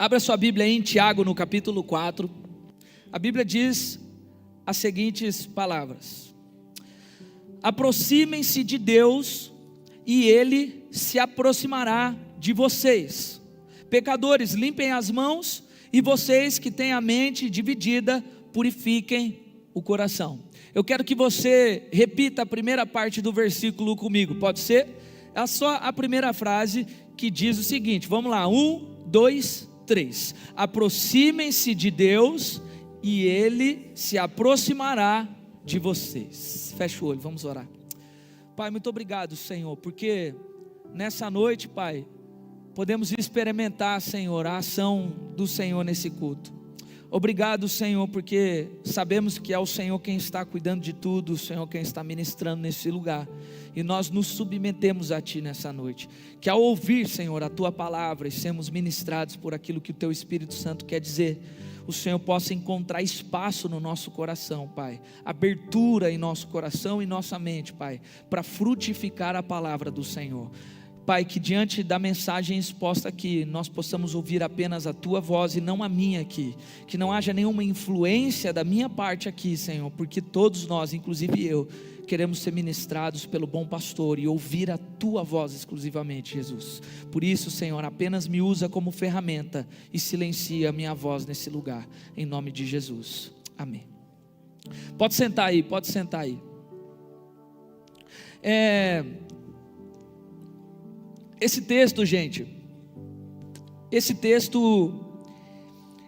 Abra sua Bíblia aí em Tiago, no capítulo 4. A Bíblia diz as seguintes palavras: aproximem-se de Deus e Ele se aproximará de vocês. Pecadores, limpem as mãos, e vocês que têm a mente dividida, purifiquem o coração. Eu quero que você repita a primeira parte do versículo comigo, pode ser? É só a primeira frase que diz o seguinte, vamos lá, 1, 2, 3. Aproximem-se de Deus e Ele se aproximará de vocês. Fecha o olho, vamos orar. Pai, muito obrigado, Senhor, porque nessa noite, Pai, podemos experimentar, Senhor, a ação do Senhor nesse culto. Obrigado, Senhor, porque sabemos que é o Senhor quem está cuidando de tudo, o Senhor quem está ministrando nesse lugar, e nós nos submetemos a Ti nessa noite, que ao ouvir, Senhor, a Tua palavra e sermos ministrados por aquilo que o Teu Espírito Santo quer dizer, o Senhor possa encontrar espaço no nosso coração, Pai, abertura em nosso coração e nossa mente, Pai, para frutificar a palavra do Senhor. Pai, que diante da mensagem exposta aqui, nós possamos ouvir apenas a Tua voz e não a minha aqui, que não haja nenhuma influência da minha parte aqui, Senhor, porque todos nós, inclusive eu, queremos ser ministrados pelo bom pastor e ouvir a Tua voz exclusivamente, Jesus. Por isso, Senhor, apenas me usa como ferramenta e silencia a minha voz nesse lugar, em nome de Jesus, amém. Pode sentar aí, pode sentar aí. Esse texto, gente, esse texto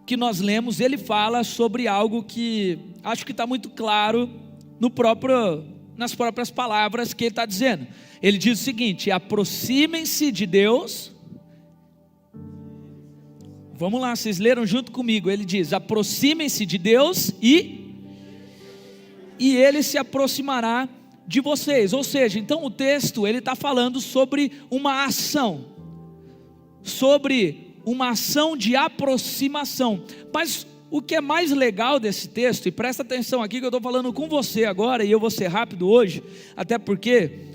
que nós lemos, ele fala sobre algo que acho que está muito claro nas próprias palavras que ele está dizendo. Ele diz o seguinte: aproximem-se de Deus. Vamos lá, vocês leram junto comigo. Ele diz: aproximem-se de Deus e Ele se aproximará de vocês. Ou seja, então o texto ele está falando sobre uma ação, de aproximação. Mas o que é mais legal desse texto, e presta atenção aqui que eu estou falando com você agora, e eu vou ser rápido hoje, até porque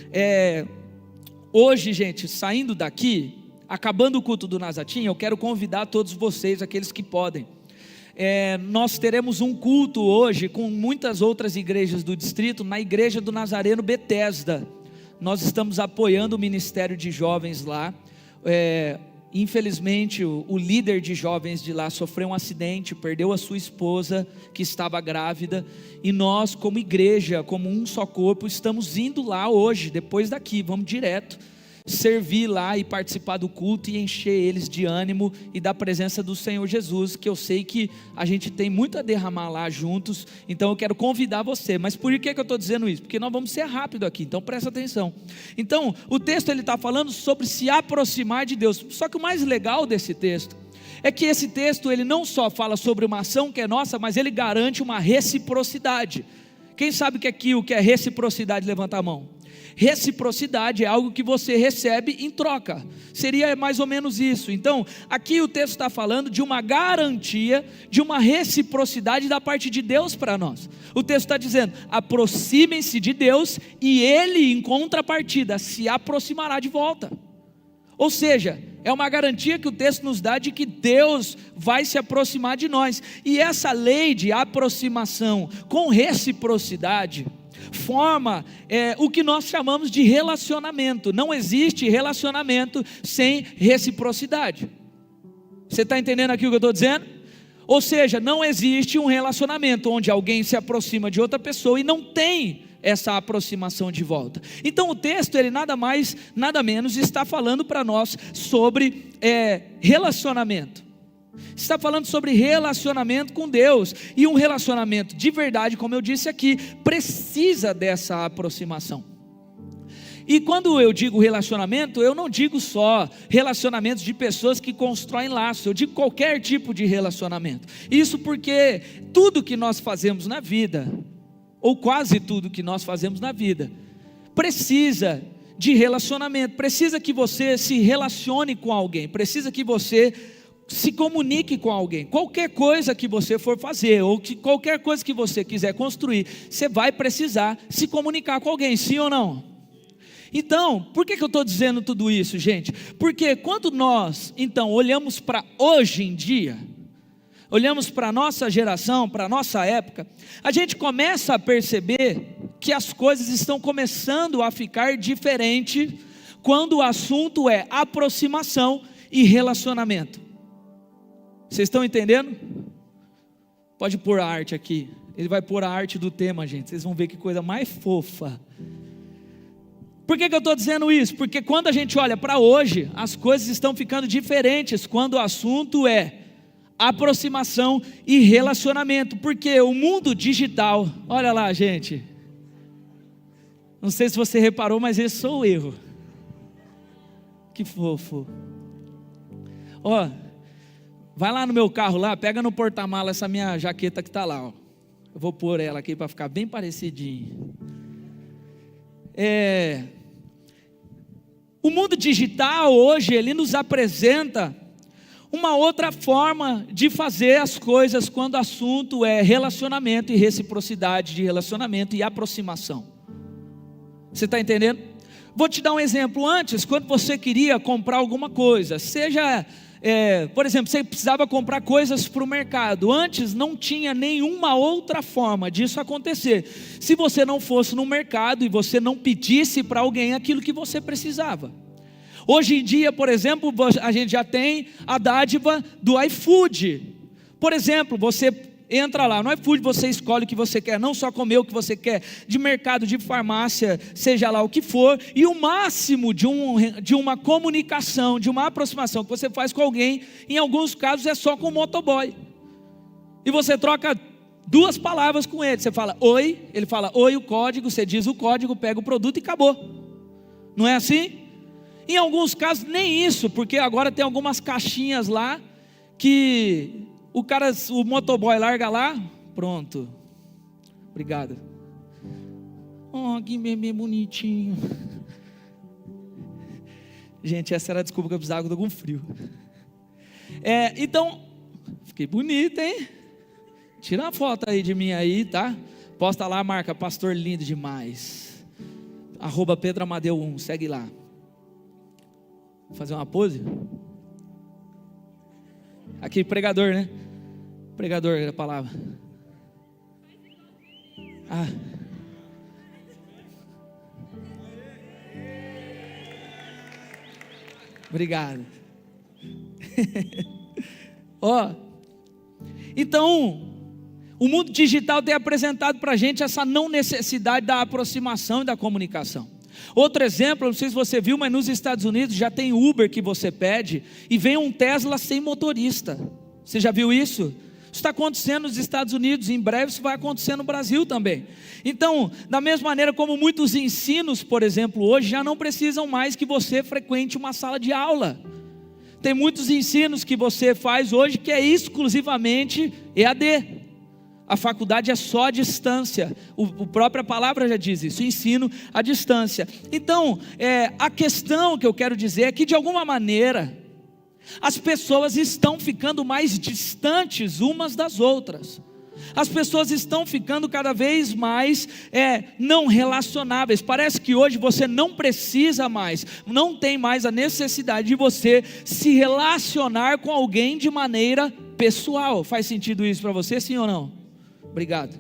hoje, gente, saindo daqui, acabando o culto do Nazatim, eu quero convidar todos vocês, aqueles que podem. Nós teremos um culto hoje com muitas outras igrejas do distrito, na igreja do Nazareno Betesda. Nós estamos apoiando o ministério de jovens lá. Infelizmente o líder de jovens de lá sofreu um acidente, perdeu a sua esposa que estava grávida, e nós como igreja, como um só corpo, estamos indo lá hoje, depois daqui, vamos direto servir lá e participar do culto e encher eles de ânimo e da presença do Senhor Jesus, que eu sei que a gente tem muito a derramar lá juntos. Então eu quero convidar você. Mas por que eu estou dizendo isso? Porque nós vamos ser rápido aqui, então presta atenção. Então o texto ele está falando sobre se aproximar de Deus. Só que o mais legal desse texto é que esse texto ele não só fala sobre uma ação que é nossa, mas ele garante uma reciprocidade. Quem sabe que aqui o que é reciprocidade, levanta a mão. Reciprocidade é algo que você recebe em troca, seria mais ou menos isso. Então aqui o texto está falando de uma garantia, de uma reciprocidade da parte de Deus para nós. O texto está dizendo: aproximem-se de Deus e Ele em contrapartida se aproximará de volta. Ou seja, é uma garantia que o texto nos dá de que Deus vai se aproximar de nós. E essa lei de aproximação com reciprocidade forma o que nós chamamos de relacionamento. Não existe relacionamento sem reciprocidade. Você está entendendo aqui o que eu estou dizendo? Ou seja, não existe um relacionamento onde alguém se aproxima de outra pessoa e não tem essa aproximação de volta. Então o texto ele nada mais, nada menos está falando para nós sobre relacionamento. Está falando sobre relacionamento com Deus, e um relacionamento de verdade, como eu disse aqui, precisa dessa aproximação. E quando eu digo relacionamento, eu não digo só relacionamentos de pessoas que constroem laços, eu digo qualquer tipo de relacionamento. Isso porque tudo que nós fazemos na vida, ou quase tudo que nós fazemos na vida, precisa de relacionamento, precisa que você se relacione com alguém, precisa que você se comunique com alguém. Qualquer coisa que você for fazer, ou que qualquer coisa que você quiser construir, você vai precisar se comunicar com alguém, sim ou não? Então, por que eu estou dizendo tudo isso, gente? Porque quando nós, então, olhamos para hoje em dia, olhamos para a nossa geração, para a nossa época, a gente começa a perceber que as coisas estão começando a ficar diferentes quando o assunto é aproximação e relacionamento. Vocês estão entendendo? Pode pôr a arte aqui. Ele vai pôr a arte do tema, gente. Vocês vão ver que coisa mais fofa. Por que eu estou dizendo isso? Porque quando a gente olha para hoje, as coisas estão ficando diferentes quando o assunto é aproximação e relacionamento. Porque o mundo digital, olha lá, gente. Não sei se você reparou, mas esse sou eu. Que fofo. Ó, vai lá no meu carro lá, pega no porta-mala essa minha jaqueta que está lá, ó. Eu vou pôr ela aqui para ficar bem parecidinho. O mundo digital hoje, ele nos apresenta uma outra forma de fazer as coisas quando o assunto é relacionamento e reciprocidade de relacionamento e aproximação. Você está entendendo? Vou te dar um exemplo. Antes, quando você queria comprar alguma coisa, seja, por exemplo, você precisava comprar coisas para o mercado. Antes não tinha nenhuma outra forma disso acontecer, se você não fosse no mercado e você não pedisse para alguém aquilo que você precisava. Hoje em dia, por exemplo, a gente já tem a dádiva do iFood. Por exemplo, você entra lá no iFood, você escolhe o que você quer, não só comer o que você quer, de mercado, de farmácia, seja lá o que for, e o máximo de uma comunicação, de uma aproximação que você faz com alguém, em alguns casos é só com o motoboy, e você troca 2 palavras com ele, você fala oi, ele fala oi, o código, você diz o código, pega o produto e acabou. Não é assim? Em alguns casos nem isso, porque agora tem algumas caixinhas lá, que o motoboy larga lá, pronto, obrigado. Oh, que bebê bonitinho. Gente, essa era a desculpa que eu precisava, com frio. Então, fiquei bonita, hein? Tira uma foto aí de mim aí, tá? Posta lá a marca, pastor lindo demais. @PedroAmadeu1, segue lá. Vou fazer uma pose. Aqui, pregador, né? Pregador é a palavra. Obrigado. Então, o mundo digital tem apresentado para a gente essa não necessidade da aproximação e da comunicação. Outro exemplo, não sei se você viu, mas nos Estados Unidos já tem Uber que você pede e vem um Tesla sem motorista. Você já viu isso? Isso está acontecendo nos Estados Unidos, em breve isso vai acontecer no Brasil também. Então, da mesma maneira como muitos ensinos, por exemplo, hoje já não precisam mais que você frequente uma sala de aula. Tem muitos ensinos que você faz hoje que é exclusivamente EAD. A faculdade é só à distância, a própria palavra já diz isso, ensino à distância. Então, a questão que eu quero dizer é que de alguma maneira, as pessoas estão ficando mais distantes umas das outras. As pessoas estão ficando cada vez mais não relacionáveis. Parece que hoje você não precisa mais, não tem mais a necessidade de você se relacionar com alguém de maneira pessoal. Faz sentido isso para você, sim ou não? Obrigado.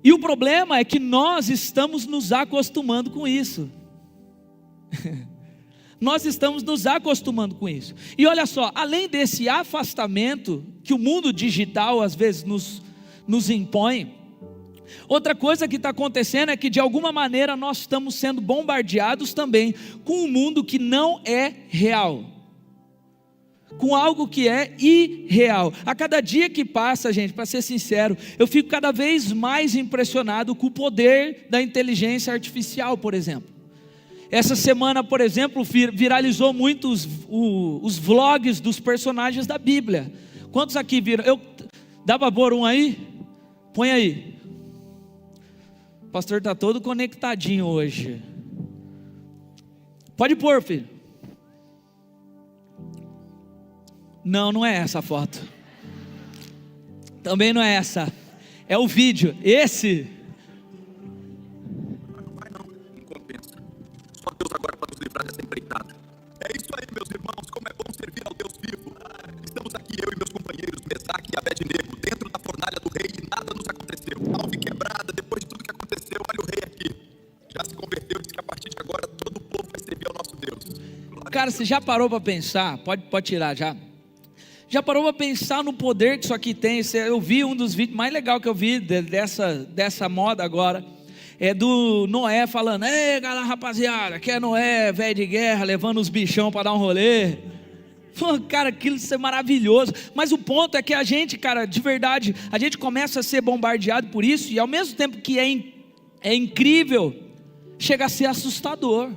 E o problema é que nós estamos nos acostumando com isso. Nós estamos nos acostumando com isso. E olha só, além desse afastamento que o mundo digital às vezes nos impõe, outra coisa que está acontecendo é que de alguma maneira nós estamos sendo bombardeados também com um mundo que não é real, com algo que é irreal. A cada dia que passa, gente, para ser sincero, eu fico cada vez mais impressionado com o poder da inteligência artificial, por exemplo. Essa semana, por exemplo, viralizou muito os vlogs dos personagens da Bíblia. Quantos aqui viram? Dá para pôr um aí? Põe aí. O pastor está todo conectadinho hoje. Pode pôr, filho. Não, não é essa a foto. Também não é essa. É o vídeo. Esse. e Abednego dentro da fornalha do rei e nada nos aconteceu. A alve quebrada, depois de tudo que aconteceu, olha o rei aqui. Já se converteu e diz que a partir de agora todo o povo vai servir ao nosso Deus. Cara, você já parou para pensar? Pode tirar já. Já parou para pensar no poder que isso aqui tem? Eu vi um dos vídeos mais legais que eu vi dessa moda agora. É do Noé falando: ei galera, rapaziada, que é Noé, velho de guerra, levando os bichão para dar um rolê. Pô, cara, aquilo é maravilhoso. Mas o ponto é que a gente, cara, de verdade, a gente começa a ser bombardeado por isso, e ao mesmo tempo que é incrível, chega a ser assustador.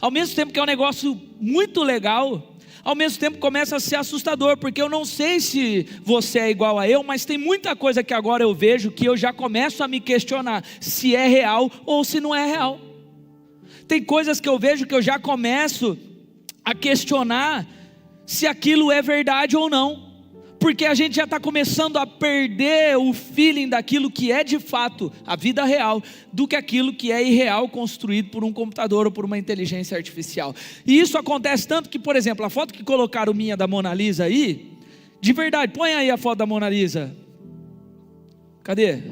Ao mesmo tempo que é um negócio muito legal, ao mesmo tempo começa a ser assustador, porque eu não sei se você é igual a eu, mas tem muita coisa que agora eu vejo que eu já começo a me questionar se é real ou se não é real. Tem coisas que eu vejo que eu já começo a questionar se aquilo é verdade ou não, porque a gente já está começando a perder o feeling daquilo que é de fato a vida real, do que aquilo que é irreal, construído por um computador ou por uma inteligência artificial. E isso acontece tanto que, por exemplo, a foto que colocaram minha da Mona Lisa aí, de verdade, põe aí a foto da Mona Lisa. Cadê?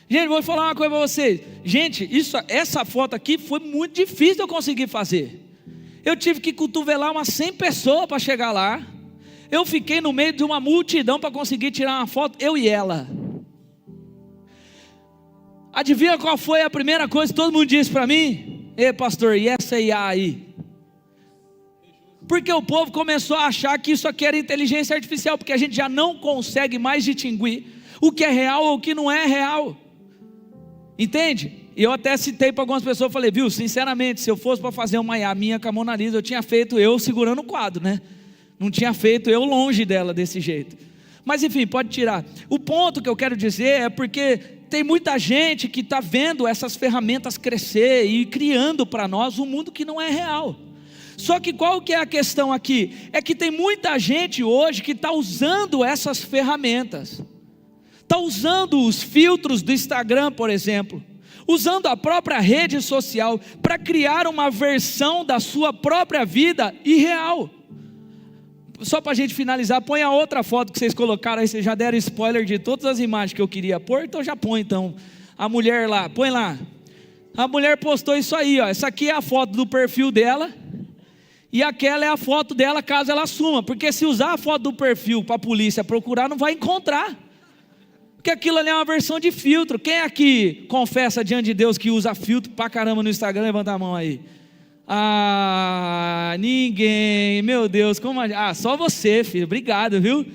Gente, vou falar uma coisa para vocês. Gente, essa foto aqui foi muito difícil de eu conseguir fazer. Eu tive que cotovelar umas 100 pessoas para chegar lá. Eu fiquei no meio de uma multidão para conseguir tirar uma foto, eu e ela. Adivinha qual foi a primeira coisa que todo mundo disse para mim? Ei pastor, e essa IA aí? Porque o povo começou a achar que isso aqui era inteligência artificial, porque a gente já não consegue mais distinguir o que é real ou o que não é real. Entende? E eu até citei para algumas pessoas, falei, viu, sinceramente, se eu fosse para fazer uma IA minha com a Mona Lisa, eu tinha feito eu segurando o quadro, né? Não tinha feito eu longe dela desse jeito. Mas enfim, pode tirar. O ponto que eu quero dizer é porque tem muita gente que está vendo essas ferramentas crescer e criando para nós um mundo que não é real. Só que qual que é a questão aqui? É que tem muita gente hoje que está usando essas ferramentas. Está usando os filtros do Instagram, por exemplo. Usando a própria rede social para criar uma versão da sua própria vida irreal. Só para a gente finalizar, põe a outra foto que vocês colocaram aí, vocês já deram spoiler de todas as imagens que eu queria pôr, então já põe então, a mulher lá, põe lá, a mulher postou isso aí, ó. Essa aqui é a foto do perfil dela, e aquela é a foto dela caso ela assuma, porque se usar a foto do perfil para a polícia procurar, não vai encontrar, porque aquilo ali é uma versão de filtro. Quem aqui confessa diante de Deus que usa filtro pra caramba no Instagram, levanta a mão aí. Ah, ninguém, meu Deus, como só você, filho, obrigado, viu?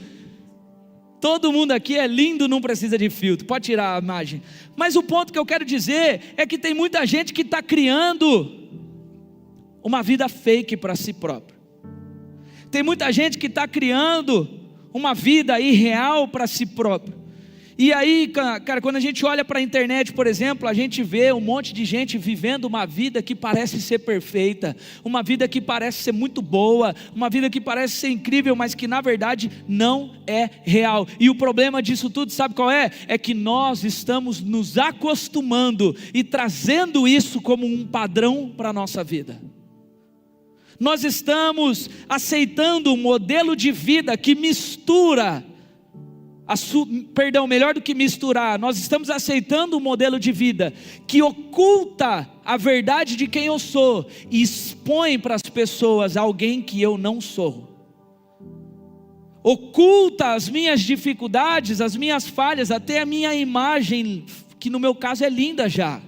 Todo mundo aqui é lindo, não precisa de filtro, pode tirar a imagem. Mas o ponto que eu quero dizer é que tem muita gente que está criando uma vida fake para si próprio. Tem muita gente que está criando uma vida irreal para si próprio. E aí, cara, quando a gente olha para a internet, por exemplo, a gente vê um monte de gente vivendo uma vida que parece ser perfeita, uma vida que parece ser muito boa, uma vida que parece ser incrível, mas que na verdade não é real. E o problema disso tudo, sabe qual é? É que nós estamos nos acostumando e trazendo isso como um padrão para a nossa vida. Nós estamos aceitando um modelo de vida que mistura melhor do que misturar, nós estamos aceitando um modelo de vida que oculta a verdade de quem eu sou e expõe para as pessoas alguém que eu não sou. Oculta as minhas dificuldades, as minhas falhas, até a minha imagem, que no meu caso é linda já,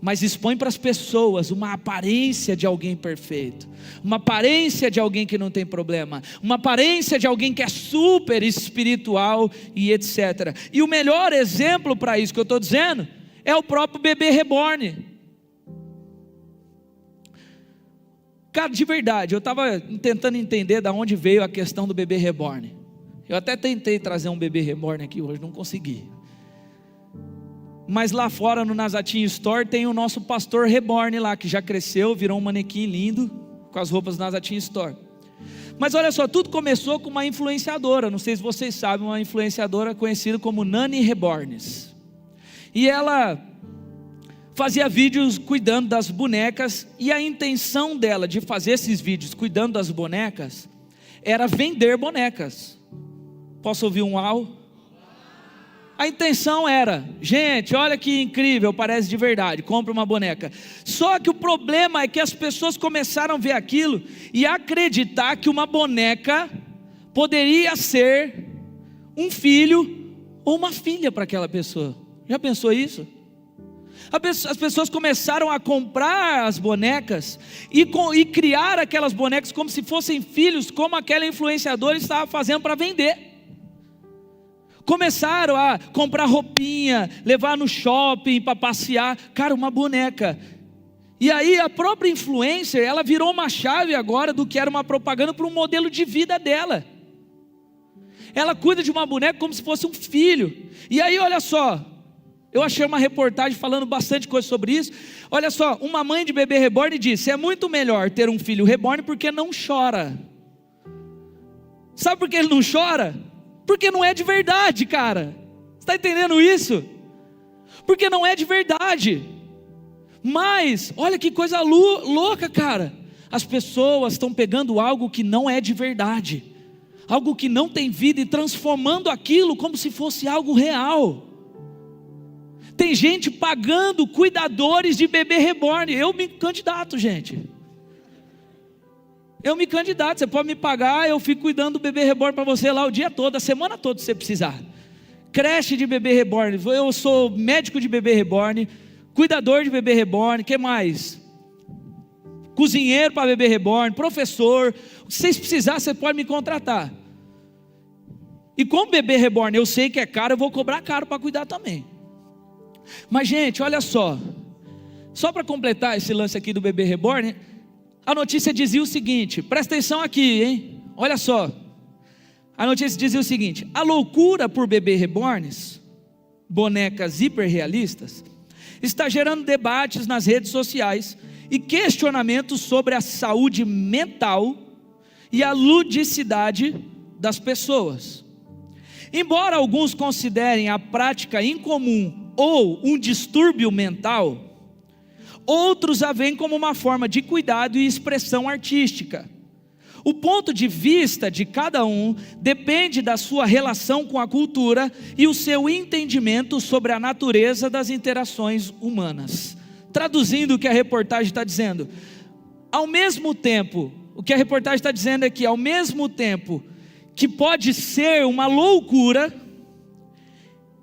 mas expõe para as pessoas uma aparência de alguém perfeito, uma aparência de alguém que não tem problema, uma aparência de alguém que é super espiritual e etc. E o melhor exemplo para isso que eu estou dizendo é o próprio bebê reborn. Cara, de verdade, eu estava tentando entender de onde veio a questão do bebê reborn. Eu até tentei trazer um bebê reborn aqui hoje, não consegui. Mas lá fora no Nazatinho Store tem o nosso pastor reborn lá, que já cresceu, virou um manequim lindo, com as roupas do Nazatinho Store. Mas olha só, tudo começou com uma influenciadora, não sei se vocês sabem, uma influenciadora conhecida como Nani Reborns. E ela fazia vídeos cuidando das bonecas, e a intenção dela de fazer esses vídeos cuidando das bonecas, era vender bonecas. Posso ouvir um uau? A intenção era, gente, olha que incrível, parece de verdade, compra uma boneca. Só que o problema é que as pessoas começaram a ver aquilo e acreditar que uma boneca poderia ser um filho ou uma filha para aquela pessoa. Já pensou isso? As pessoas começaram a comprar as bonecas e criar aquelas bonecas como se fossem filhos, como aquela influenciadora estava fazendo para vender. Começaram a comprar roupinha, levar no shopping para passear, cara, uma boneca. E aí a própria influencer, ela virou uma chave agora do que era uma propaganda para um modelo de vida dela. Ela cuida de uma boneca como se fosse um filho. E aí olha só, eu achei uma reportagem falando bastante coisa sobre isso. Olha só, uma mãe de bebê reborn disse: é muito melhor ter um filho reborn porque não chora. Sabe por que ele não chora? Porque não é de verdade, cara. Você está entendendo isso? Porque não é de verdade. Mas, olha que coisa louca, cara. As pessoas estão pegando algo que não é de verdade, algo que não tem vida, e transformando aquilo como se fosse algo real. Tem gente pagando cuidadores de bebê reborn. Eu me candidato, gente. Eu me candidato, você pode me pagar, eu fico cuidando do bebê reborn para você lá o dia todo, a semana toda se você precisar. Creche de bebê reborn, eu sou médico de bebê reborn, cuidador de bebê reborn, que mais? Cozinheiro para bebê reborn, professor. Se vocês precisarem, você pode me contratar. E como bebê reborn eu sei que é caro, eu vou cobrar caro para cuidar também. Mas gente, olha só para completar esse lance aqui do bebê reborn, a notícia dizia o seguinte, presta atenção aqui, hein? Olha só, a notícia dizia o seguinte: a loucura por bebê reborns, bonecas hiperrealistas, está gerando debates nas redes sociais e questionamentos sobre a saúde mental e a ludicidade das pessoas. Embora alguns considerem a prática incomum ou um distúrbio mental, outros a veem como uma forma de cuidado e expressão artística. O ponto de vista de cada um depende da sua relação com a cultura e o seu entendimento sobre a natureza das interações humanas. Traduzindo o que a reportagem está dizendo, ao mesmo tempo, o que a reportagem está dizendo é que ao mesmo tempo que pode ser uma loucura,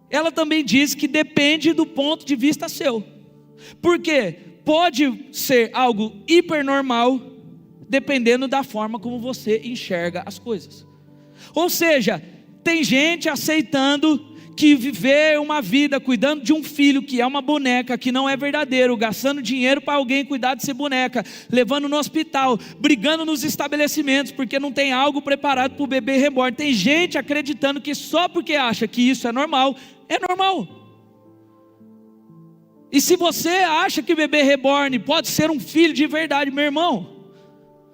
ela também diz que depende do ponto de vista seu. Por quê? Pode ser algo hipernormal, dependendo da forma como você enxerga as coisas. Ou seja, tem gente aceitando que viver uma vida cuidando de um filho que é uma boneca, que não é verdadeiro, gastando dinheiro para alguém cuidar dessa boneca, levando no hospital, brigando nos estabelecimentos, porque não tem algo preparado para o bebê reborn. Tem gente acreditando que só porque acha que isso é normal, é normal. E se você acha que bebê reborn pode ser um filho de verdade, meu irmão,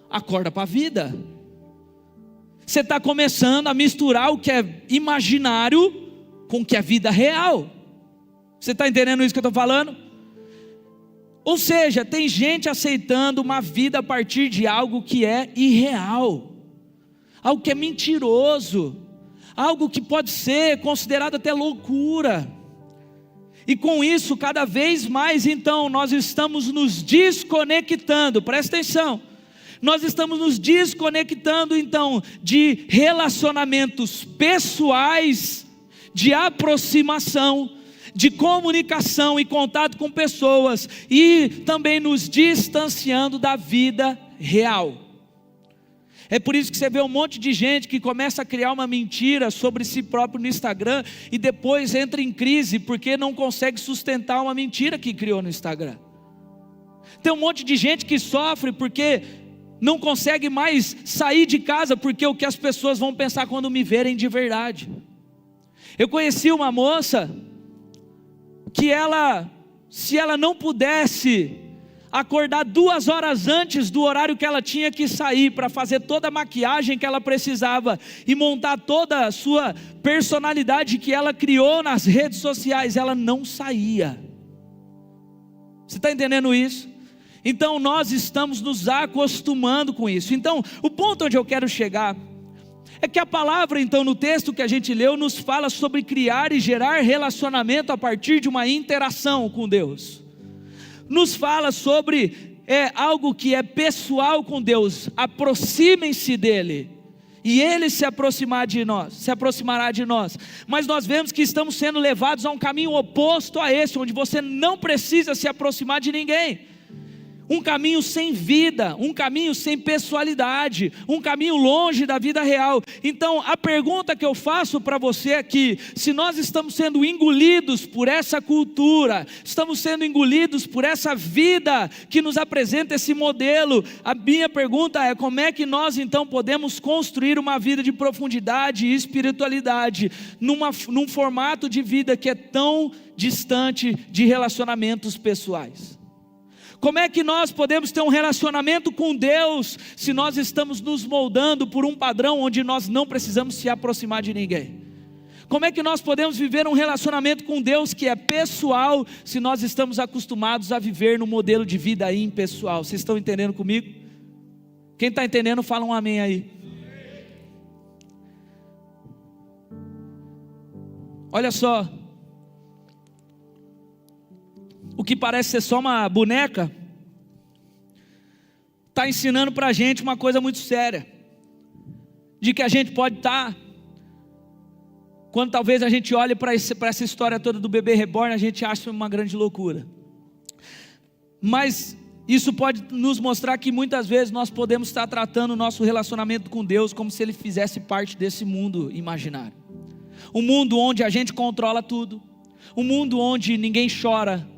acorda para a vida. Você está começando a misturar o que é imaginário com o que é vida real. Você está entendendo isso que eu estou falando? Ou seja, tem gente aceitando uma vida a partir de algo que é irreal, algo que é mentiroso, algo que pode ser considerado até loucura. E com isso, cada vez mais, então, nós estamos nos desconectando, presta atenção, nós estamos nos desconectando, então, de relacionamentos pessoais, de aproximação, de comunicação e contato com pessoas, e também nos distanciando da vida real. É por isso que você vê um monte de gente que começa a criar uma mentira sobre si próprio no Instagram e depois entra em crise porque não consegue sustentar uma mentira que criou no Instagram. Tem um monte de gente que sofre porque não consegue mais sair de casa porque o que as pessoas vão pensar quando me verem de verdade. Eu conheci uma moça que se ela não pudesse acordar 2 horas antes do horário que ela tinha que sair para fazer toda a maquiagem que ela precisava e montar toda a sua personalidade que ela criou nas redes sociais, ela não saía. Você está entendendo isso? Então nós estamos nos acostumando com isso. Então o ponto onde eu quero chegar É que a palavra, então, no texto que a gente leu, nos fala sobre criar e gerar relacionamento a partir de uma interação com Deus. Nos fala sobre algo que é pessoal com Deus. Aproximem-se dele, e ele se aproximará de nós. Mas nós vemos que estamos sendo levados a um caminho oposto a esse, onde você não precisa se aproximar de ninguém. Um caminho sem vida, um caminho sem pessoalidade, um caminho longe da vida real. Então a pergunta que eu faço para você aqui, se nós estamos sendo engolidos por essa cultura, estamos sendo engolidos por essa vida que nos apresenta esse modelo, a minha pergunta é: como é que nós então podemos construir uma vida de profundidade e espiritualidade, num formato de vida que é tão distante de relacionamentos pessoais? Como é que nós podemos ter um relacionamento com Deus, se nós estamos nos moldando por um padrão onde nós não precisamos se aproximar de ninguém? Como é que nós podemos viver um relacionamento com Deus que é pessoal, se nós estamos acostumados a viver no modelo de vida impessoal? Vocês estão entendendo comigo? Quem está entendendo, fala um amém aí. Olha só, o que parece ser só uma boneca, está ensinando para a gente uma coisa muito séria, de que a gente pode estar, quando talvez a gente olhe para essa história toda do bebê reborn, a gente acha uma grande loucura, mas isso pode nos mostrar que muitas vezes nós podemos estar tratando o nosso relacionamento com Deus como se ele fizesse parte desse mundo imaginário, um mundo onde a gente controla tudo, um mundo onde ninguém chora,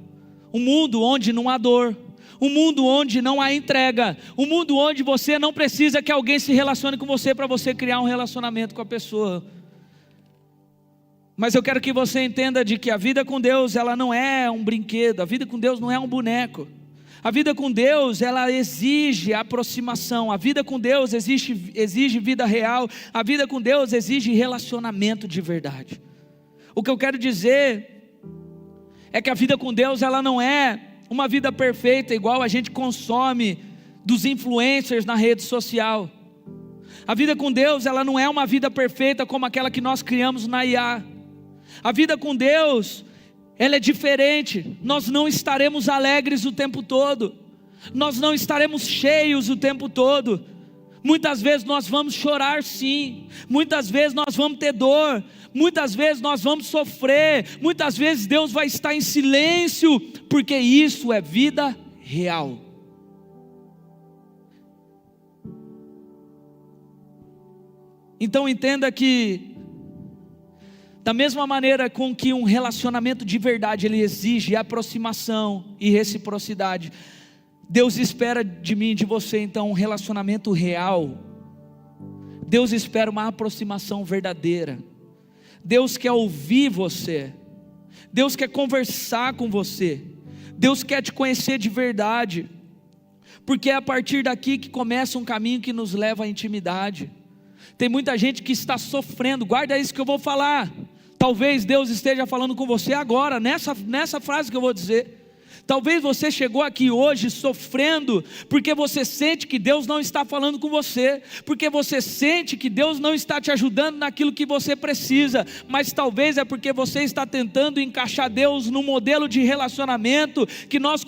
um mundo onde não há dor, um mundo onde não há entrega, um mundo onde você não precisa que alguém se relacione com você para você criar um relacionamento com a pessoa. Mas eu quero que você entenda de que a vida com Deus, ela não é um brinquedo, a vida com Deus não é um boneco. A vida com Deus, ela exige aproximação, a vida com Deus exige vida real, a vida com Deus exige relacionamento de verdade. O que eu quero dizer é que a vida com Deus, ela não é uma vida perfeita, igual a gente consome dos influencers na rede social. A vida com Deus, ela não é uma vida perfeita como aquela que nós criamos na IA. A vida com Deus, ela é diferente. Nós não estaremos alegres o tempo todo, nós não estaremos cheios o tempo todo. Muitas vezes nós vamos chorar sim, muitas vezes nós vamos ter dor, muitas vezes nós vamos sofrer, muitas vezes Deus vai estar em silêncio, porque isso é vida real. Então entenda que, da mesma maneira com que um relacionamento de verdade, ele exige aproximação e reciprocidade, Deus espera de mim e de você então um relacionamento real. Deus espera uma aproximação verdadeira. Deus quer ouvir você, Deus quer conversar com você, Deus quer te conhecer de verdade, porque é a partir daqui que começa um caminho que nos leva à intimidade. Tem muita gente que está sofrendo, guarda isso que eu vou falar, talvez Deus esteja falando com você agora, nessa frase que eu vou dizer. Talvez você chegou aqui hoje sofrendo, porque você sente que Deus não está falando com você, porque você sente que Deus não está te ajudando naquilo que você precisa, mas talvez é porque você está tentando encaixar Deus num modelo de relacionamento que nós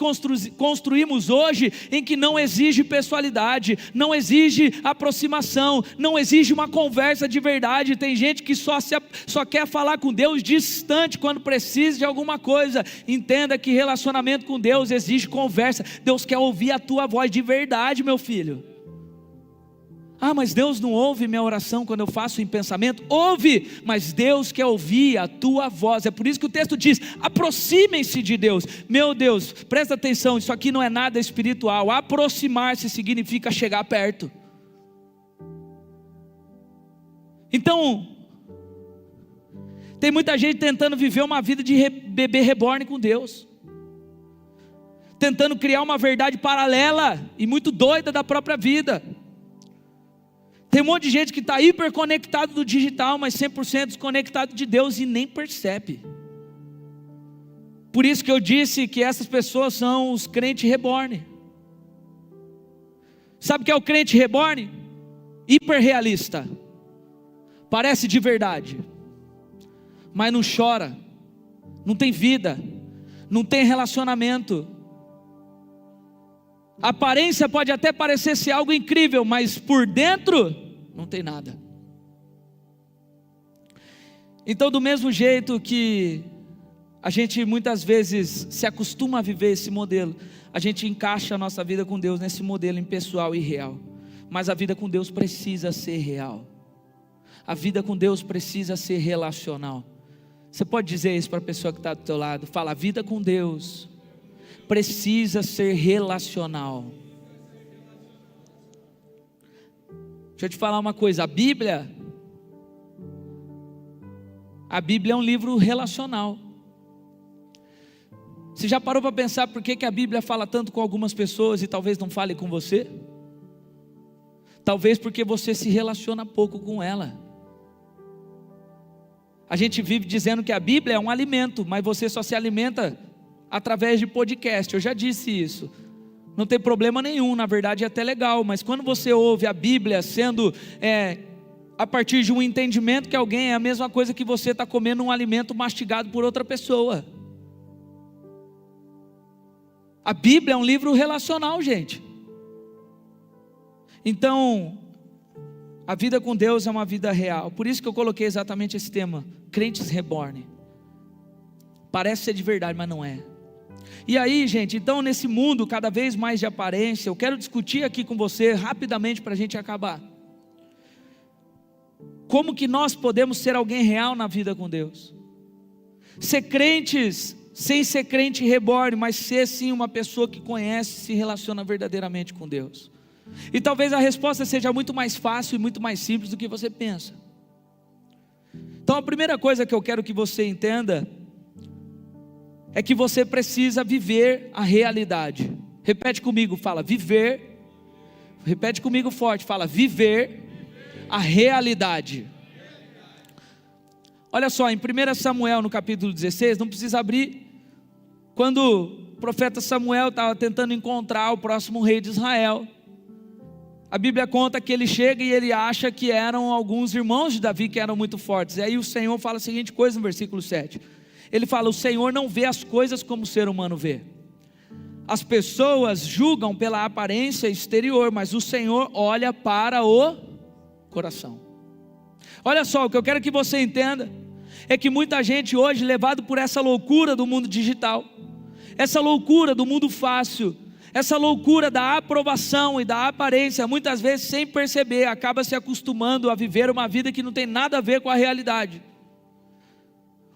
construímos hoje, em que não exige pessoalidade, não exige aproximação, não exige uma conversa de verdade. Tem gente que só quer falar com Deus distante quando precisa de alguma coisa. Entenda que relacionamento com Deus exige conversa. Deus quer ouvir a tua voz de verdade, meu filho. Ah, mas Deus não ouve minha oração quando eu faço em pensamento? Ouve, mas Deus quer ouvir a tua voz. É por isso que o texto diz: aproximem-se de Deus. Meu Deus, presta atenção, isso aqui não é nada espiritual. Aproximar-se significa chegar perto. Então, tem muita gente tentando viver uma vida de bebê reborn com Deus, tentando criar uma verdade paralela e muito doida da própria vida. Tem um monte de gente que está hiperconectado do digital, mas 100% desconectado de Deus e nem percebe. Por isso que eu disse que essas pessoas são os crentes reborn. Sabe o que é o crente reborn? Hiperrealista. parece de verdade, mas não chora, não tem vida, não tem relacionamento. A aparência pode até parecer ser algo incrível, mas por dentro não tem nada. Então, do mesmo jeito que a gente muitas vezes se acostuma a viver esse modelo, a gente encaixa a nossa vida com Deus nesse modelo impessoal e real. Mas a vida com Deus precisa ser real. A vida com Deus precisa ser relacional. Você pode dizer isso para a pessoa que está do teu lado? Fala, a vida com Deus precisa ser relacional. Deixa eu te falar uma coisa, a Bíblia é um livro relacional. Você já parou para pensar por que a Bíblia fala tanto com algumas pessoas e talvez não fale com você? Talvez porque você se relaciona pouco com ela. A gente vive dizendo que a Bíblia é um alimento, mas você só se alimenta através de podcast. Eu já disse isso. Não tem problema nenhum, na verdade é até legal, mas quando você ouve a Bíblia sendo a partir de um entendimento que alguém é a mesma coisa que você está comendo um alimento mastigado por outra pessoa. A Bíblia é um livro relacional, gente. Então, a vida com Deus é uma vida real. Por isso que eu coloquei exatamente esse tema, crentes reborn. Parece ser de verdade, mas não é. E aí, gente, então nesse mundo cada vez mais de aparência, eu quero discutir aqui com você rapidamente para a gente acabar. Como que nós podemos ser alguém real na vida com Deus? Ser crentes sem ser crente reborn, mas ser sim uma pessoa que conhece e se relaciona verdadeiramente com Deus. E talvez a resposta seja muito mais fácil e muito mais simples do que você pensa. Então a primeira coisa que eu quero que você entenda é que você precisa viver a realidade. Repete comigo, fala viver. Repete comigo forte, fala viver a realidade. Olha só, em 1 Samuel no capítulo 16, não precisa abrir. Quando o profeta Samuel estava tentando encontrar o próximo rei de Israel, a Bíblia conta que ele chega e ele acha que eram alguns irmãos de Davi que eram muito fortes. E aí o Senhor fala a seguinte coisa no versículo 7. Ele fala, o Senhor não vê as coisas como o ser humano vê. As pessoas julgam pela aparência exterior, mas o Senhor olha para o coração. Olha só, o que eu quero que você entenda é que muita gente hoje, levado por essa loucura do mundo digital, essa loucura do mundo fácil, essa loucura da aprovação e da aparência, muitas vezes sem perceber, acaba se acostumando a viver uma vida que não tem nada a ver com a realidade.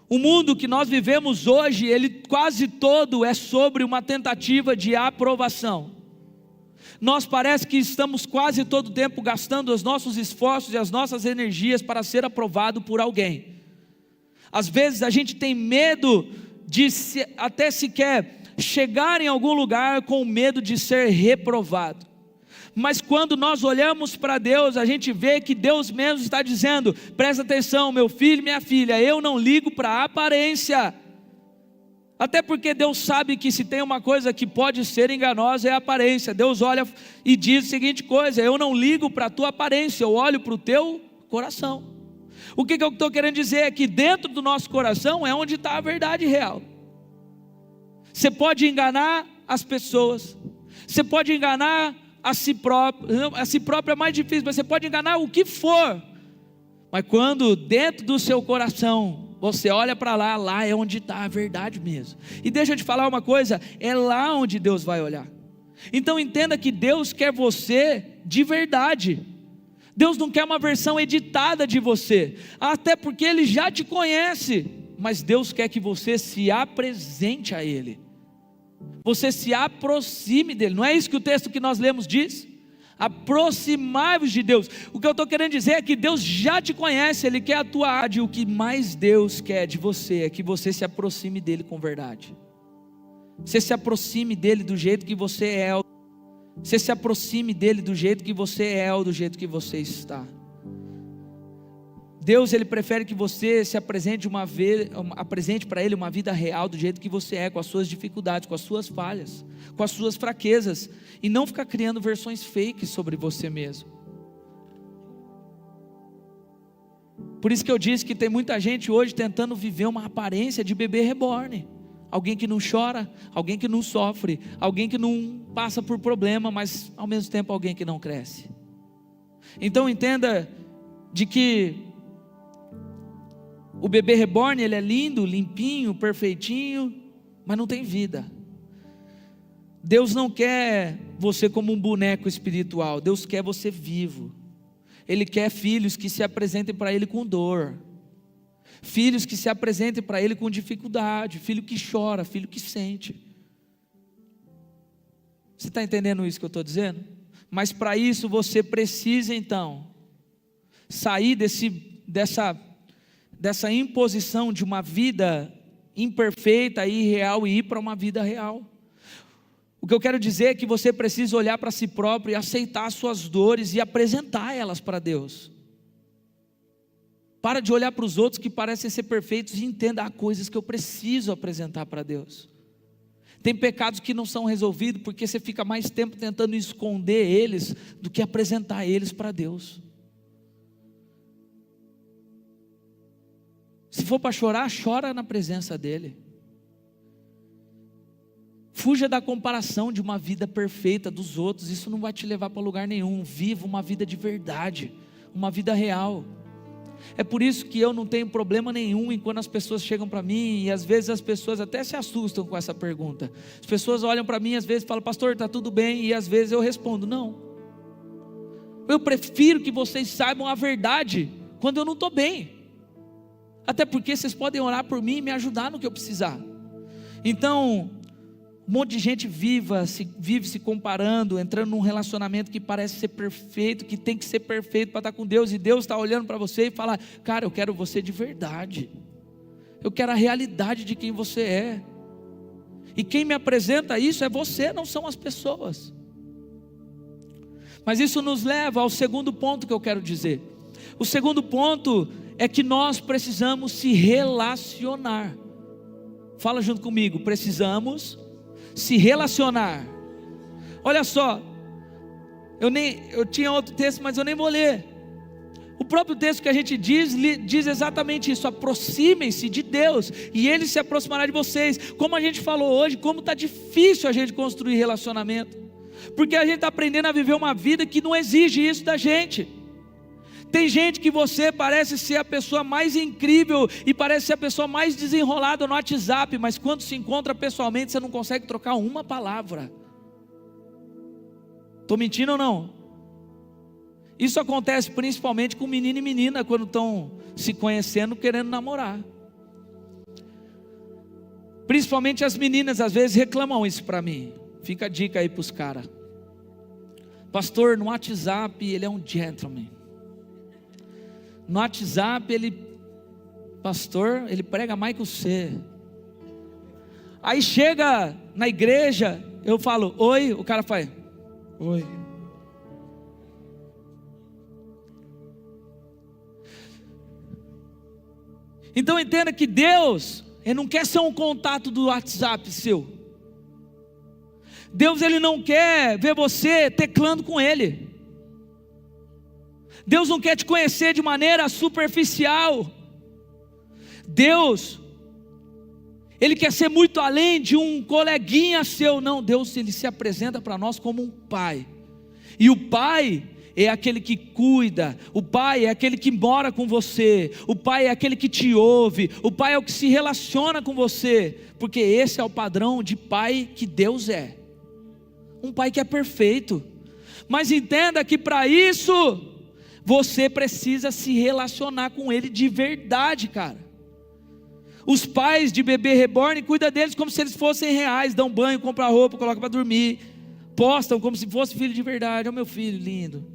O mundo que nós vivemos hoje, ele quase todo é sobre uma tentativa de aprovação. Nós parece que estamos quase todo o tempo gastando os nossos esforços e as nossas energias para ser aprovado por alguém. Às vezes a gente tem medo de até sequer chegar em algum lugar com medo de ser reprovado. Mas quando nós olhamos para Deus, a gente vê que Deus mesmo está dizendo, presta atenção meu filho e minha filha, eu não ligo para a aparência. Até porque Deus sabe que se tem uma coisa que pode ser enganosa é a aparência. Deus olha e diz a seguinte coisa, eu não ligo para a tua aparência, eu olho para o teu coração. O que eu estou querendo dizer é que dentro do nosso coração é onde está a verdade real. Você pode enganar as pessoas, você pode enganar a si próprio é mais difícil, mas você pode enganar o que for, mas quando dentro do seu coração, você olha para lá é onde está a verdade mesmo. E deixa eu te falar uma coisa, é lá onde Deus vai olhar. Então entenda que Deus quer você de verdade. Deus não quer uma versão editada de você, até porque Ele já te conhece, mas Deus quer que você se apresente a Ele, você se aproxime dEle. Não é isso que o texto que nós lemos diz? Aproximai-vos de Deus. O que eu estou querendo dizer é que Deus já te conhece, Ele quer a tua arte. O que mais Deus quer de você é que você se aproxime dEle com verdade. Você se aproxime dEle do jeito que você é. Você se aproxime dEle do jeito que você é ou do jeito que você está. Deus, Ele prefere que você se apresente apresente para Ele uma vida real do jeito que você é, com as suas dificuldades, com as suas falhas, com as suas fraquezas, e não ficar criando versões fakes sobre você mesmo. Por isso que eu disse que tem muita gente hoje tentando viver uma aparência de bebê reborn. Alguém que não chora, alguém que não sofre, alguém que não passa por problema, mas ao mesmo tempo alguém que não cresce. Então entenda de que o bebê reborn, ele é lindo, limpinho, perfeitinho, mas não tem vida. Deus não quer você como um boneco espiritual, Deus quer você vivo. Ele quer filhos que se apresentem para Ele com dor, filhos que se apresentem para Ele com dificuldade, filho que chora, filho que sente. Você está entendendo isso que eu estou dizendo? Mas para isso você precisa então sair dessa imposição de uma vida imperfeita e irreal e ir para uma vida real. O que eu quero dizer é que você precisa olhar para si próprio e aceitar as suas dores e apresentar elas para Deus. Para de olhar para os outros que parecem ser perfeitos e entenda, há coisas que eu preciso apresentar para Deus. Tem pecados que não são resolvidos porque você fica mais tempo tentando esconder eles do que apresentar eles para Deus. Se for para chorar, chora na presença dEle. Fuja da comparação de uma vida perfeita dos outros, isso não vai te levar para lugar nenhum. Viva uma vida de verdade, uma vida real. É por isso que eu não tenho problema nenhum em quando as pessoas chegam para mim, e às vezes as pessoas até se assustam com essa pergunta. As pessoas olham para mim e às vezes falam, pastor, está tudo bem? E às vezes eu respondo, não. Eu prefiro que vocês saibam a verdade quando eu não estou bem. Até porque vocês podem orar por mim e me ajudar no que eu precisar. Então, um monte de gente vive se comparando, entrando num relacionamento que parece ser perfeito, que tem que ser perfeito para estar com Deus, e Deus está olhando para você e fala, cara, eu quero você de verdade, eu quero a realidade de quem você é, e quem me apresenta isso é você, não são as pessoas. Mas isso nos leva ao segundo ponto que eu quero dizer. O segundo ponto é que nós precisamos se relacionar. Fala junto comigo, precisamos se relacionar. Olha só, eu tinha outro texto, mas eu nem vou ler. O próprio texto que a gente diz exatamente isso: aproximem-se de Deus e Ele se aproximará de vocês. Como a gente falou hoje, como está difícil a gente construir relacionamento, porque a gente está aprendendo a viver uma vida que não exige isso da gente. Tem gente que você parece ser a pessoa mais incrível e parece ser a pessoa mais desenrolada no WhatsApp, mas quando se encontra pessoalmente você não consegue trocar uma palavra. Estou mentindo ou não? Isso acontece principalmente com menino e menina quando estão se conhecendo, querendo namorar. Principalmente as meninas às vezes reclamam isso para mim. Fica a dica aí para os caras. Pastor, no WhatsApp ele é um gentleman. No WhatsApp pastor, ele prega mais que você. Aí chega na igreja, eu falo, oi, o cara faz, oi. Então entenda que Deus, Ele não quer ser um contato do WhatsApp seu. Deus, Ele não quer ver você teclando com Ele. Deus não quer te conhecer de maneira superficial. Deus, Ele quer ser muito além de um coleguinha seu. Não, Deus, Ele se apresenta para nós como um pai. E o pai é aquele que cuida, o pai é aquele que mora com você, o pai é aquele que te ouve, o pai é o que se relaciona com você, porque esse é o padrão de pai que Deus é. Um pai que é perfeito. Mas entenda que para isso você precisa se relacionar com Ele de verdade, cara. Os pais de bebê reborn cuidam deles como se eles fossem reais, dão banho, compram roupa, colocam para dormir, postam como se fosse filho de verdade. Ó, meu filho lindo.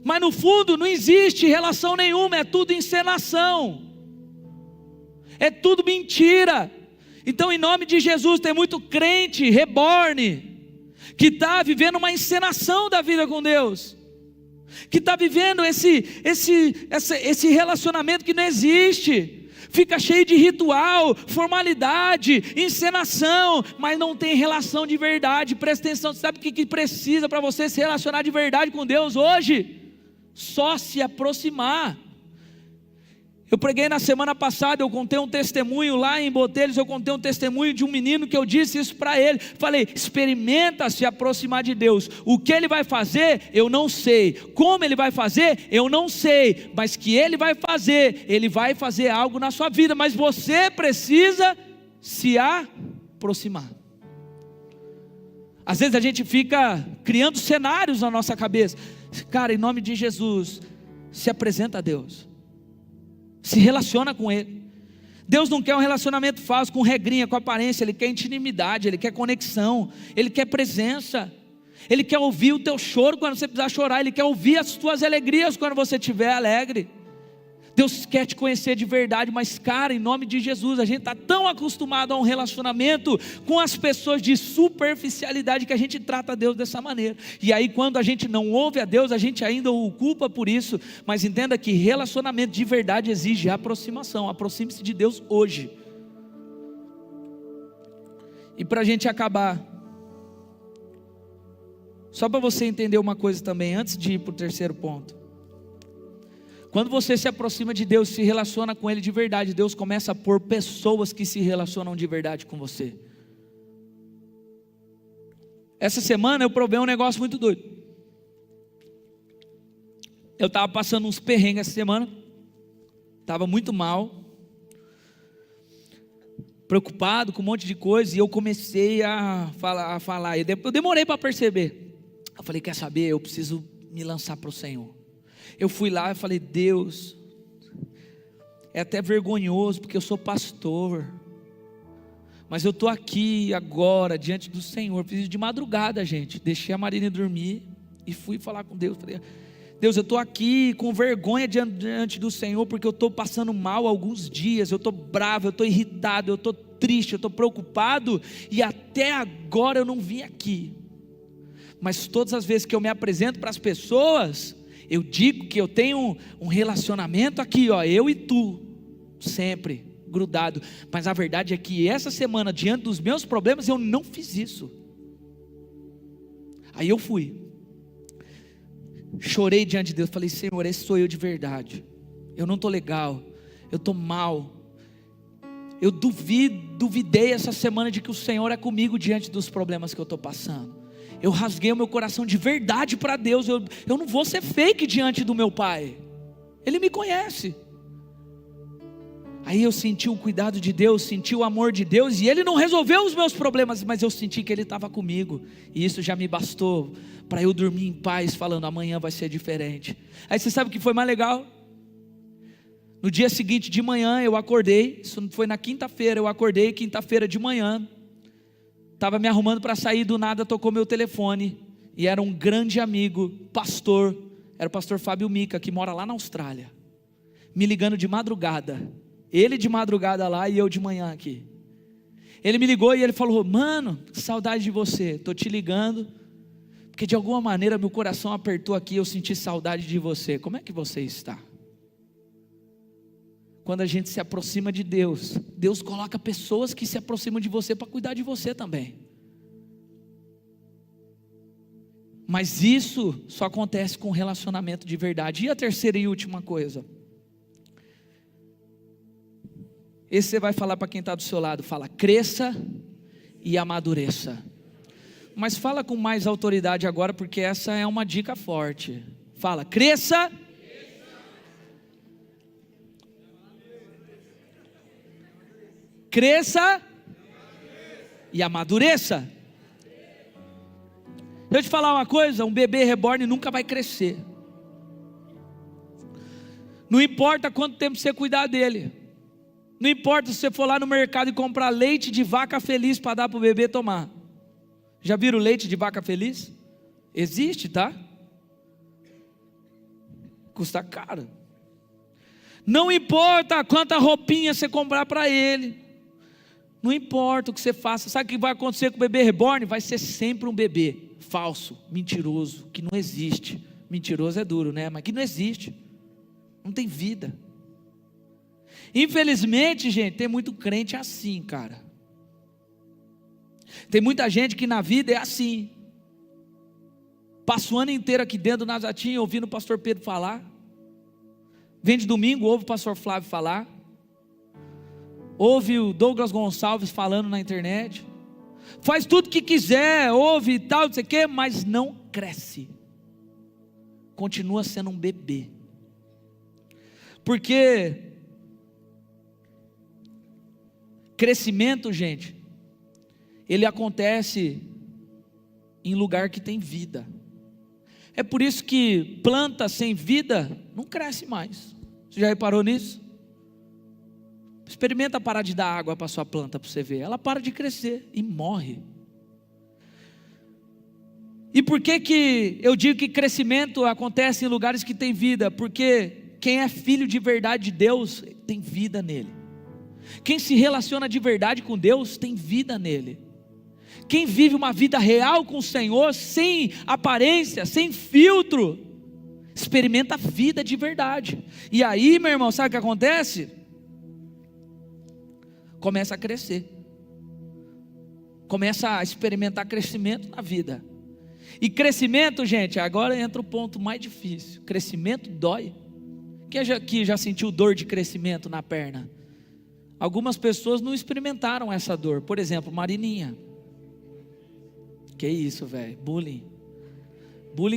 Mas no fundo não existe relação nenhuma, é tudo encenação, é tudo mentira. Então, em nome de Jesus, tem muito crente reborn que está vivendo uma encenação da vida com Deus, que está vivendo esse relacionamento que não existe, fica cheio de ritual, formalidade, encenação, mas não tem relação de verdade. Presta atenção, sabe o que precisa para você se relacionar de verdade com Deus hoje? Só se aproximar. Eu preguei na semana passada, eu contei um testemunho lá em Botelhos, eu contei um testemunho de um menino que eu disse isso para ele. Falei, experimenta se aproximar de Deus. O que Ele vai fazer, eu não sei. Como Ele vai fazer, eu não sei. Mas que Ele vai fazer algo na sua vida. Mas você precisa se aproximar. Às vezes a gente fica criando cenários na nossa cabeça. Cara, em nome de Jesus, se apresenta a Deus. Se relaciona com Ele. Deus não quer um relacionamento falso, com regrinha, com aparência. Ele quer intimidade, Ele quer conexão, Ele quer presença. Ele quer ouvir o teu choro quando você precisar chorar. Ele quer ouvir as tuas alegrias quando você estiver alegre. Deus quer te conhecer de verdade. Mas cara, em nome de Jesus, a gente está tão acostumado a um relacionamento com as pessoas de superficialidade, que a gente trata Deus dessa maneira. E aí quando a gente não ouve a Deus, a gente ainda o culpa por isso. Mas entenda que relacionamento de verdade exige aproximação. Aproxime-se de Deus hoje. E para a gente acabar, só para você entender uma coisa também, antes de ir para o terceiro ponto. Quando você se aproxima de Deus, se relaciona com Ele de verdade, Deus começa a pôr pessoas que se relacionam de verdade com você. Essa semana eu provei um negócio muito doido. Eu estava passando uns perrengues essa semana, estava muito mal, preocupado com um monte de coisa, e eu comecei a falar. Eu demorei para perceber. Eu falei, quer saber, eu preciso me lançar para o Senhor. Eu fui lá e falei, Deus, é até vergonhoso, porque eu sou pastor, mas eu estou aqui agora, diante do Senhor, preciso de madrugada, gente, deixei a Marina dormir, e fui falar com Deus, falei, Deus, eu estou aqui com vergonha diante do Senhor, porque eu estou passando mal alguns dias, eu estou bravo, eu estou irritado, eu estou triste, eu estou preocupado, e até agora eu não vim aqui, mas todas as vezes que eu me apresento para as pessoas, eu digo que eu tenho um relacionamento aqui, ó, eu e tu, sempre grudado, mas a verdade é que essa semana, diante dos meus problemas, eu não fiz isso. Aí eu fui, chorei diante de Deus, falei, Senhor, esse sou eu de verdade, eu não estou legal, eu estou mal, eu duvidei essa semana de que o Senhor é comigo diante dos problemas que eu estou passando. Eu rasguei o meu coração de verdade para Deus. Eu não vou ser fake diante do meu Pai. Ele me conhece. Aí eu senti o cuidado de Deus, senti o amor de Deus, e Ele não resolveu os meus problemas, mas eu senti que Ele estava comigo, e isso já me bastou para eu dormir em paz, falando, amanhã vai ser diferente. Aí você sabe o que foi mais legal? No dia seguinte de manhã eu acordei, isso foi na quinta-feira, eu acordei quinta-feira de manhã, estava me arrumando para sair, do nada tocou meu telefone, e era um grande amigo, pastor, era o pastor Fábio Mica, que mora lá na Austrália, me ligando de madrugada, ele de madrugada lá e eu de manhã aqui. Ele me ligou e ele falou, mano, que saudade de você, estou te ligando, porque de alguma maneira meu coração apertou aqui, eu senti saudade de você, como é que você está? Quando a gente se aproxima de Deus, Deus coloca pessoas que se aproximam de você para cuidar de você também. Mas isso só acontece com relacionamento de verdade. E a terceira e última coisa, esse você vai falar para quem está do seu lado, fala, cresça e amadureça. Mas fala com mais autoridade agora, porque essa é uma dica forte. Fala, cresça e amadureça. Deixa eu te falar uma coisa, um bebê reborn nunca vai crescer. Não importa quanto tempo você cuidar dele. Não importa se você for lá no mercado e comprar leite de vaca feliz para dar para o bebê tomar. Já viram leite de vaca feliz? Existe, tá? Custa caro. Não importa quanta roupinha você comprar para ele. Não importa o que você faça, sabe o que vai acontecer com o bebê reborn? Vai ser sempre um bebê falso, mentiroso, que não existe. Mentiroso é duro, né? Mas que não existe, não tem vida. Infelizmente, gente, tem muito crente assim, cara. Tem muita gente que na vida é assim. Passa o ano inteiro aqui dentro do Nazatinho, ouvindo o pastor Pedro falar. Vem de domingo, ouve o pastor Flávio falar, ouve o Douglas Gonçalves falando na internet, faz tudo que quiser, ouve e tal, não sei o quê, mas não cresce, continua sendo um bebê. Porque crescimento, gente, ele acontece em lugar que tem vida. É por isso que planta sem vida não cresce mais. Você já reparou nisso? Experimenta parar de dar água para sua planta para você ver. Ela para de crescer e morre. E por que eu digo que crescimento acontece em lugares que tem vida? Porque quem é filho de verdade de Deus tem vida nele. Quem se relaciona de verdade com Deus tem vida nele. Quem vive uma vida real com o Senhor, sem aparência, sem filtro, experimenta a vida de verdade. E aí, meu irmão, sabe o que acontece? Começa a crescer, começa a experimentar crescimento na vida. E crescimento, gente, agora entra o ponto mais difícil. Crescimento dói. Quem aqui já sentiu dor de crescimento na perna? Algumas pessoas não experimentaram essa dor. Por exemplo, Marininha. Que isso, velho? Bullying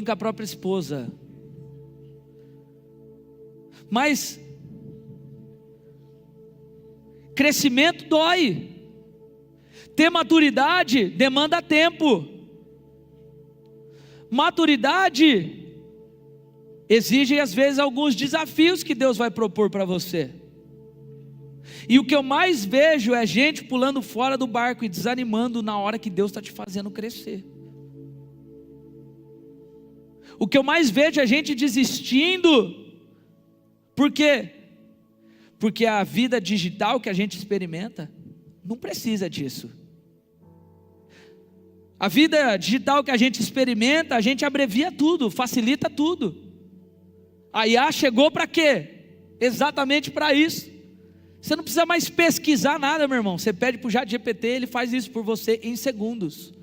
com a própria esposa. Mas crescimento dói. Ter maturidade demanda tempo. Maturidade exige às vezes alguns desafios que Deus vai propor para você. E o que eu mais vejo é gente pulando fora do barco e desanimando na hora que Deus está te fazendo crescer. O que eu mais vejo é gente desistindo. Por quê? Porque a vida digital que a gente experimenta não precisa disso. A vida digital que a gente experimenta, a gente abrevia tudo, facilita tudo. A IA chegou para quê? Exatamente para isso. Você não precisa mais pesquisar nada, meu irmão. Você pede para o ChatGPT, ele faz isso por você em segundos.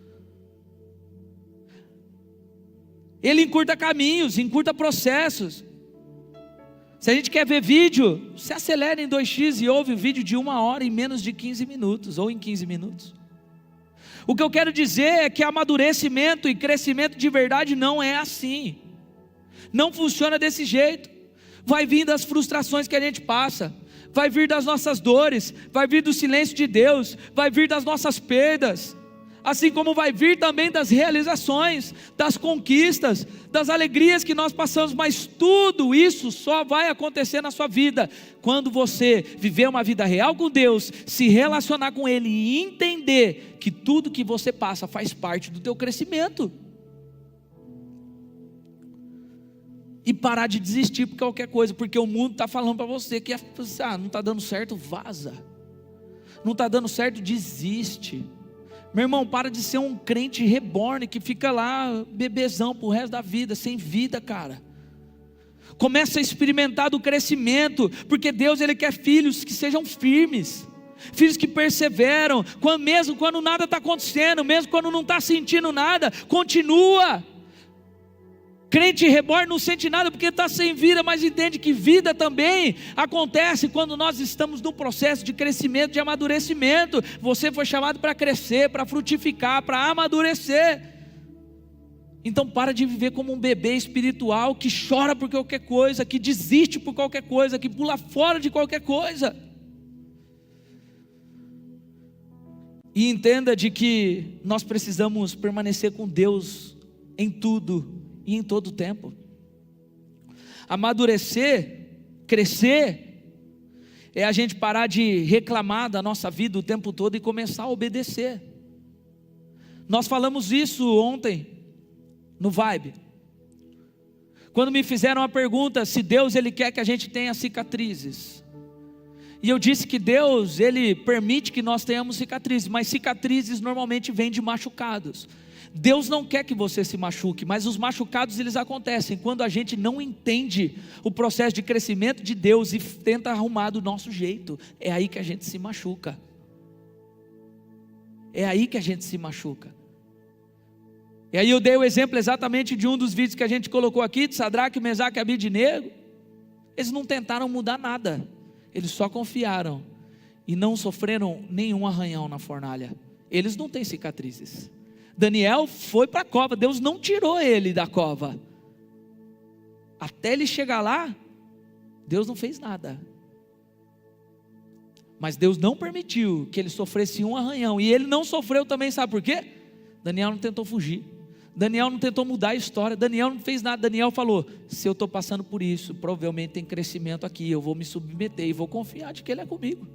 Ele encurta caminhos, encurta processos. Se a gente quer ver vídeo, você acelera em 2x e ouve o vídeo de 1 hora em menos de 15 minutos, ou em 15 minutos. O que eu quero dizer é que amadurecimento e crescimento de verdade não é assim. Não funciona desse jeito. Vai vir das frustrações que a gente passa, vai vir das nossas dores, vai vir do silêncio de Deus, vai vir das nossas perdas, assim como vai vir também das realizações, das conquistas, das alegrias que nós passamos, mas tudo isso só vai acontecer na sua vida, quando você viver uma vida real com Deus, se relacionar com Ele e entender que tudo que você passa faz parte do teu crescimento. E parar de desistir por qualquer coisa, porque o mundo está falando para você que não está dando certo, vaza. Não está dando certo, desiste. Meu irmão, para de ser um crente reborn que fica lá bebezão pro resto da vida, sem vida, cara. Começa a experimentar do crescimento, porque Deus Ele quer filhos que sejam firmes, filhos que perseveram, mesmo quando nada está acontecendo, mesmo quando não está sentindo nada, continua. Crente reborn não sente nada porque está sem vida, mas entende que vida também acontece quando nós estamos num processo de crescimento, de amadurecimento. Você foi chamado para crescer, para frutificar, para amadurecer. Então para de viver como um bebê espiritual que chora por qualquer coisa, que desiste por qualquer coisa, que pula fora de qualquer coisa. E entenda de que nós precisamos permanecer com Deus em tudo e em todo o tempo. Amadurecer, crescer, é a gente parar de reclamar da nossa vida o tempo todo e começar a obedecer. Nós falamos isso ontem no Vibe, quando me fizeram a pergunta se Deus Ele quer que a gente tenha cicatrizes, e eu disse que Deus Ele permite que nós tenhamos cicatrizes, mas cicatrizes normalmente vêm de machucados. Deus não quer que você se machuque, mas os machucados eles acontecem quando a gente não entende o processo de crescimento de Deus e tenta arrumar do nosso jeito. É aí que a gente se machuca. É aí que a gente se machuca. E aí eu dei o exemplo exatamente de um dos vídeos que a gente colocou aqui, de Sadraque, Mesaque e Abednego. Eles não tentaram mudar nada, eles só confiaram e não sofreram nenhum arranhão na fornalha. Eles não têm cicatrizes. Daniel foi para a cova, Deus não tirou ele da cova. Até ele chegar lá, Deus não fez nada. Mas Deus não permitiu que ele sofresse um arranhão. E ele não sofreu também, sabe por quê? Daniel não tentou fugir. Daniel não tentou mudar a história. Daniel não fez nada. Daniel falou: se eu estou passando por isso, provavelmente tem crescimento aqui, eu vou me submeter e vou confiar de que Ele é comigo.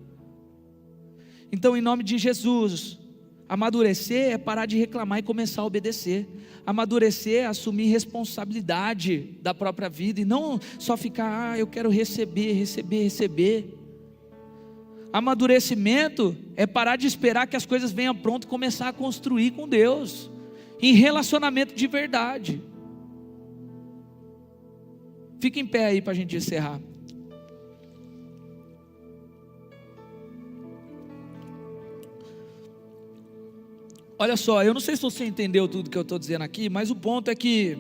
Então, em nome de Jesus, amadurecer é parar de reclamar e começar a obedecer. Amadurecer é assumir responsabilidade da própria vida e não só ficar, eu quero receber. Amadurecimento é parar de esperar que as coisas venham pronto e começar a construir com Deus, em relacionamento de verdade. Fica em pé aí para a gente encerrar. Olha só, eu não sei se você entendeu tudo que eu estou dizendo aqui, mas o ponto é que,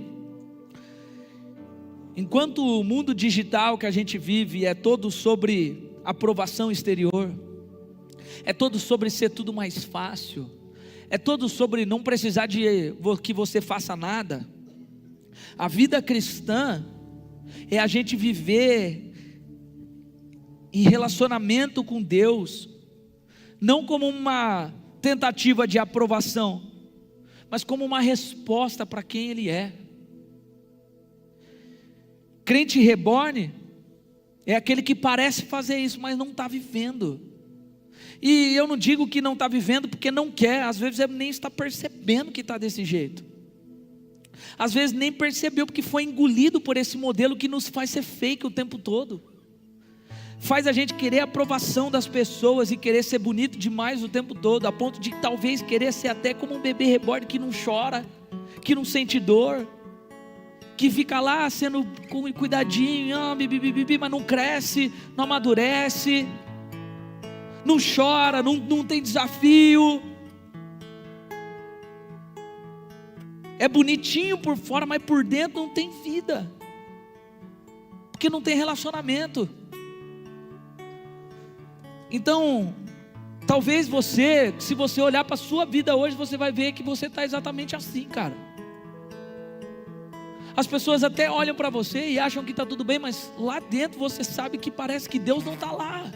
enquanto o mundo digital que a gente vive é todo sobre aprovação exterior, é todo sobre ser tudo mais fácil, é todo sobre não precisar de que você faça nada. A vida cristã é a gente viver em relacionamento com Deus, não como uma tentativa de aprovação, mas como uma resposta para quem Ele é. Crente reborn é aquele que parece fazer isso, mas não está vivendo. E eu não digo que não está vivendo porque não quer, às vezes nem está percebendo que está desse jeito. Às vezes nem percebeu porque foi engolido por esse modelo que nos faz ser fake o tempo todo. Faz a gente querer a aprovação das pessoas e querer ser bonito demais o tempo todo, a ponto de talvez querer ser até como um bebê reborn que não chora, que não sente dor, que fica lá sendo com cuidadinho, mas não cresce, não amadurece, não chora, não tem desafio. É bonitinho por fora, mas por dentro não tem vida, porque não tem relacionamento. Então, talvez você, se você olhar para a sua vida hoje, você vai ver que você está exatamente assim, cara. As pessoas até olham para você e acham que está tudo bem, mas lá dentro você sabe que parece que Deus não está lá.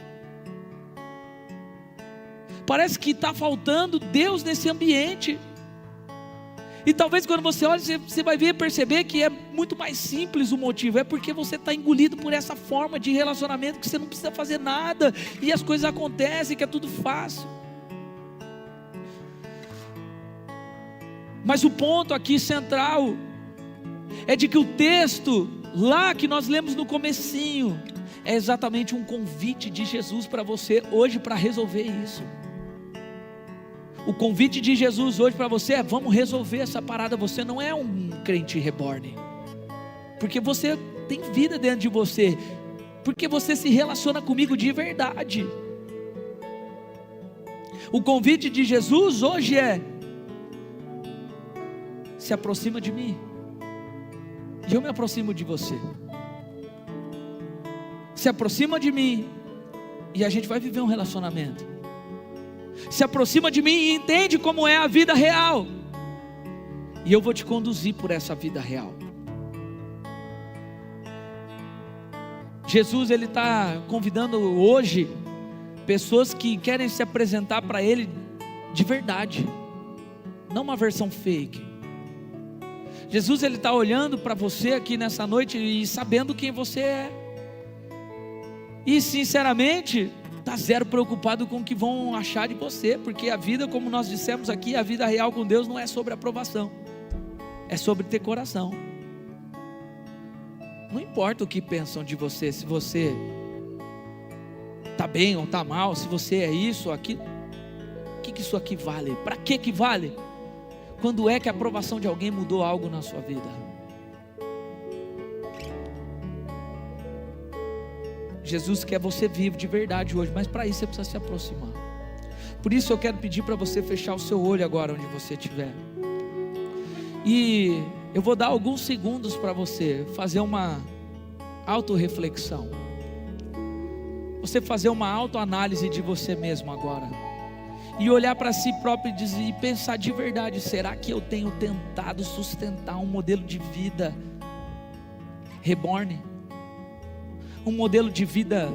Parece que está faltando Deus nesse ambiente. E talvez quando você olha, você vai ver, perceber que é muito mais simples o motivo. É porque você está engolido por essa forma de relacionamento que você não precisa fazer nada e as coisas acontecem, que é tudo fácil. Mas o ponto aqui central é de que o texto lá que nós lemos no comecinho é exatamente um convite de Jesus para você hoje para resolver isso. O convite de Jesus hoje para você é: vamos resolver essa parada. Você não é um crente reborn, porque você tem vida dentro de você, porque você se relaciona comigo de verdade. O convite de Jesus hoje é: se aproxima de mim e eu me aproximo de você. Se aproxima de mim e a gente vai viver um relacionamento. Se aproxima de mim e entende como é a vida real, e eu vou te conduzir por essa vida real. Jesus, Ele está convidando hoje pessoas que querem se apresentar para Ele de verdade, não uma versão fake. Jesus, Ele está olhando para você aqui nessa noite e sabendo quem você é, e sinceramente está zero preocupado com o que vão achar de você, porque a vida, como nós dissemos aqui, a vida real com Deus não é sobre aprovação, é sobre ter coração. Não importa o que pensam de você, se você está bem ou está mal, se você é isso ou aquilo. O que isso aqui vale? Para que vale? Quando é que a aprovação de alguém mudou algo na sua vida? Jesus quer você vivo de verdade hoje, mas para isso você precisa se aproximar. Por isso eu quero pedir para você fechar o seu olho agora onde você estiver, e eu vou dar alguns segundos para você fazer uma autorreflexão. Você fazer uma autoanálise de você mesmo agora. E olhar para si próprio e pensar de verdade: será que eu tenho tentado sustentar um modelo de vida reborn? Um modelo de vida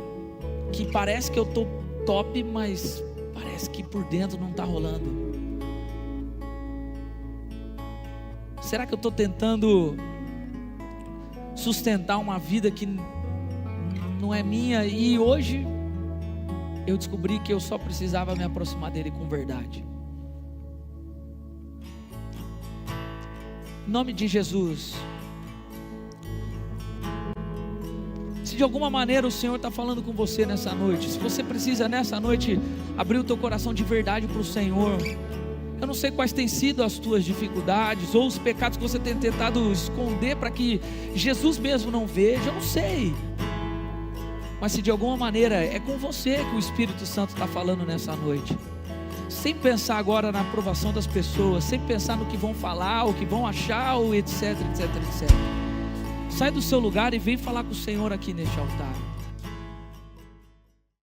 que parece que eu estou top, mas parece que por dentro não está rolando. Será que eu estou tentando sustentar uma vida que não é minha? E hoje eu descobri que eu só precisava me aproximar dele com verdade. Em nome de Jesus. Se de alguma maneira o Senhor está falando com você nessa noite, se você precisa nessa noite abrir o teu coração de verdade para o Senhor. Eu não sei quais têm sido as tuas dificuldades, ou os pecados que você tem tentado esconder para que Jesus mesmo não veja, eu não sei. Mas se de alguma maneira é com você que o Espírito Santo está falando nessa noite, sem pensar agora na aprovação das pessoas, sem pensar no que vão falar, o que vão achar, ou etc, etc, etc. Sai do seu lugar e vem falar com o Senhor aqui neste altar.